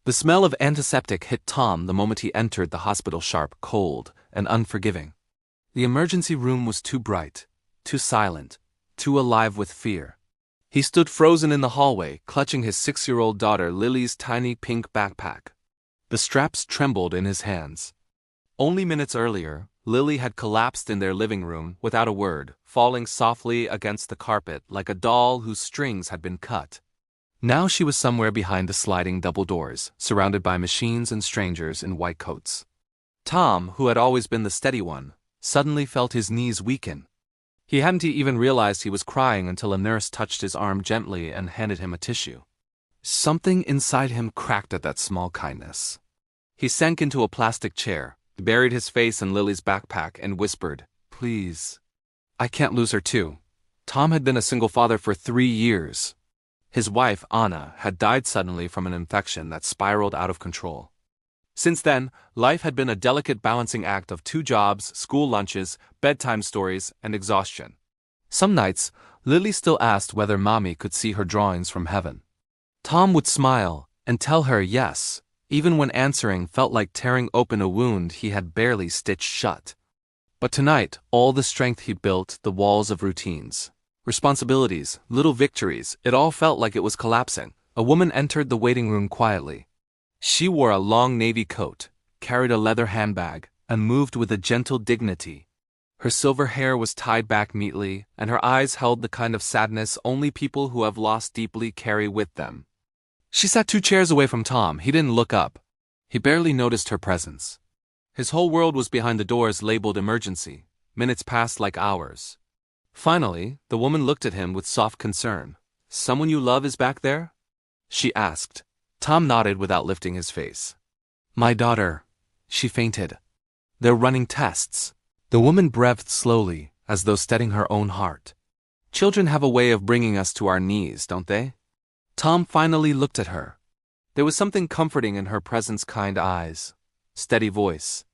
The smell of antiseptic hit Tom the moment he entered the hospital, sharp, cold, and unforgiving. The emergency room was too bright, too silent, too alive with fear. He stood frozen in the hallway, clutching his 6-year-old daughter Lily's tiny pink backpack. The straps trembled in his hands. Only minutes earlier, Lily had collapsed in their living room without a word, falling softly against the carpet like a doll whose strings had been cut. Now she was somewhere behind the sliding double doors, surrounded by machines and strangers in white coats. Tom, who had always been the steady one, suddenly felt his knees weaken. He hadn't even realized he was crying until a nurse touched his arm gently and handed him a tissue. Something inside him cracked at that small kindness. He sank into a plastic chair, buried his face in Lily's backpack, and whispered, "Please. I can't lose her too." Tom had been a single father for 3 years. His wife, Anna, had died suddenly from an infection that spiraled out of control. Since then, life had been a delicate balancing act of 2 jobs, school lunches, bedtime stories, and exhaustion. Some nights, Lily still asked whether Mommy could see her drawings from heaven. Tom would smile and tell her yes, even when answering felt like tearing open a wound he had barely stitched shut. But tonight, all the strength he built, the walls of routines, responsibilities, little victories, it all felt like it was collapsing. A woman entered the waiting room quietly. She wore a long navy coat, carried a leather handbag, and moved with a gentle dignity. Her silver hair was tied back neatly, and her eyes held the kind of sadness only people who have lost deeply carry with them. She sat 2 chairs away from Tom. He didn't look up. He barely noticed her presence. His whole world was behind the doors labeled emergency. Minutes passed like hours. Finally, the woman looked at him with soft concern. "Someone you love is back there?" she asked. Tom nodded without lifting his face. "My daughter. She fainted. They're running tests." The woman breathed slowly, as though steadying her own heart. "Children have a way of bringing us to our knees, don't they?" Tom finally looked at her. There was something comforting in her presence, kind eyes, steady voice.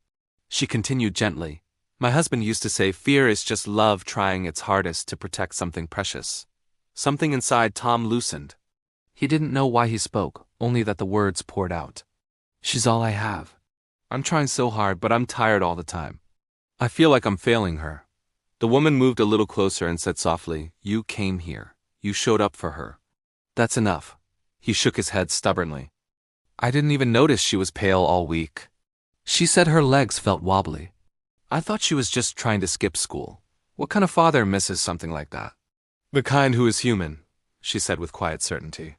She continued gently. "My husband used to say fear is just love trying its hardest to protect something precious." Something inside Tom loosened. He didn't know why he spoke, only that the words poured out. "She's all I have. I'm trying so hard, but I'm tired all the time. I feel like I'm failing her." The woman moved a little closer and said softly, "You came here. You showed up for her. That's enough." He shook his head stubbornly. "I didn't even notice she was pale all week." She said her legs felt wobbly. "I thought she was just trying to skip school. What kind of father misses something like that?" "The kind who is human," she said with quiet certainty.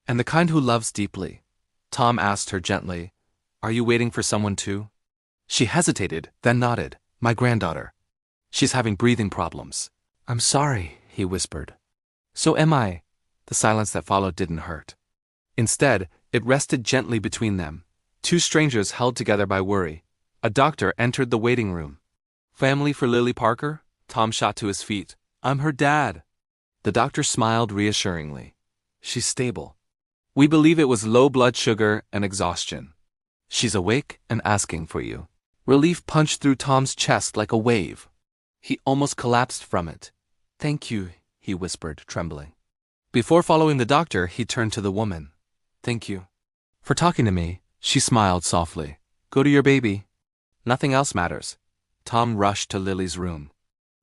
"And the kind who loves deeply." Tom asked her gently, "Are you waiting for someone too?" She hesitated, then nodded. "My granddaughter. She's having breathing problems." "I'm sorry," he whispered. "So am I." The silence that followed didn't hurt. Instead, it rested gently between them. 2 strangers held together by worry. A doctor entered the waiting room. "Family for Lily Parker?" Tom shot to his feet. "I'm her dad." The doctor smiled reassuringly. "She's stable. We believe it was low blood sugar and exhaustion. She's awake and asking for you." Relief punched through Tom's chest like a wave. He almost collapsed from it. "Thank you," he whispered, trembling. Before following the doctor, he turned to the woman. "Thank you for talking to me." She smiled softly. "Go to your baby. Nothing else matters." Tom rushed to Lily's room.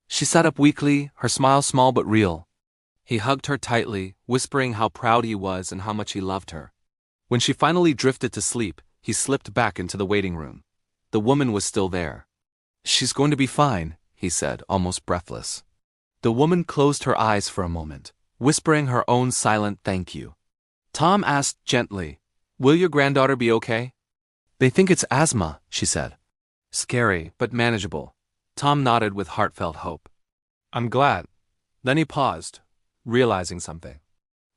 She sat up weakly, her smile small but real. He hugged her tightly, whispering how proud he was and how much he loved her. When she finally drifted to sleep, he slipped back into the waiting room. The woman was still there. "She's going to be fine," he said, almost breathless. The woman closed her eyes for a moment, whispering her own silent thank you. Tom asked gently, "Will your granddaughter be okay?" "They think it's asthma," she said. "Scary, but manageable." Tom nodded with heartfelt hope. "I'm glad." Then he paused, realizing something.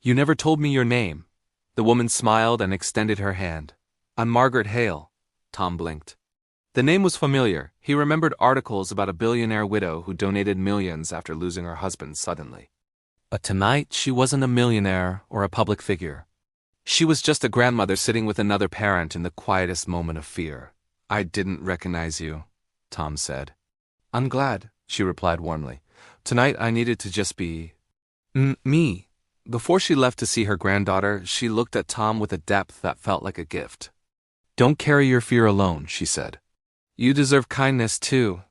"You never told me your name." The woman smiled and extended her hand. "I'm Margaret Hale." Tom blinked. The name was familiar. He remembered articles about a billionaire widow who donated millions after losing her husband suddenly. But tonight, she wasn't a millionaire or a public figure. She was just a grandmother sitting with another parent in the quietest moment of fear. "I didn't recognize you," Tom said. "I'm glad," she replied warmly. "Tonight I needed to just be me." Before she left to see her granddaughter, she looked at Tom with a depth that felt like a gift. "Don't carry your fear alone," she said. "You deserve kindness too."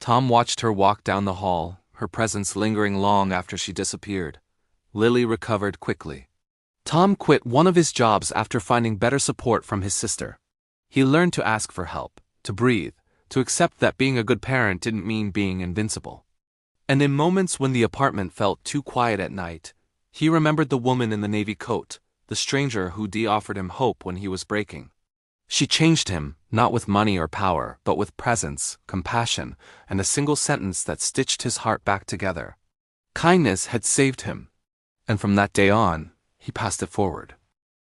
Tom watched her walk down the hall, her presence lingering long after she disappeared. Lily recovered quickly. Tom quit one of his jobs after finding better support from his sister. He learned to ask for help, to breathe, to accept that being a good parent didn't mean being invincible. And in moments when the apartment felt too quiet at night, he remembered the woman in the navy coat, the stranger who offered him hope when he was breaking. She changed him, not with money or power, but with presence, compassion, and a single sentence that stitched his heart back together. Kindness had saved him, and from that day on, he passed it forward.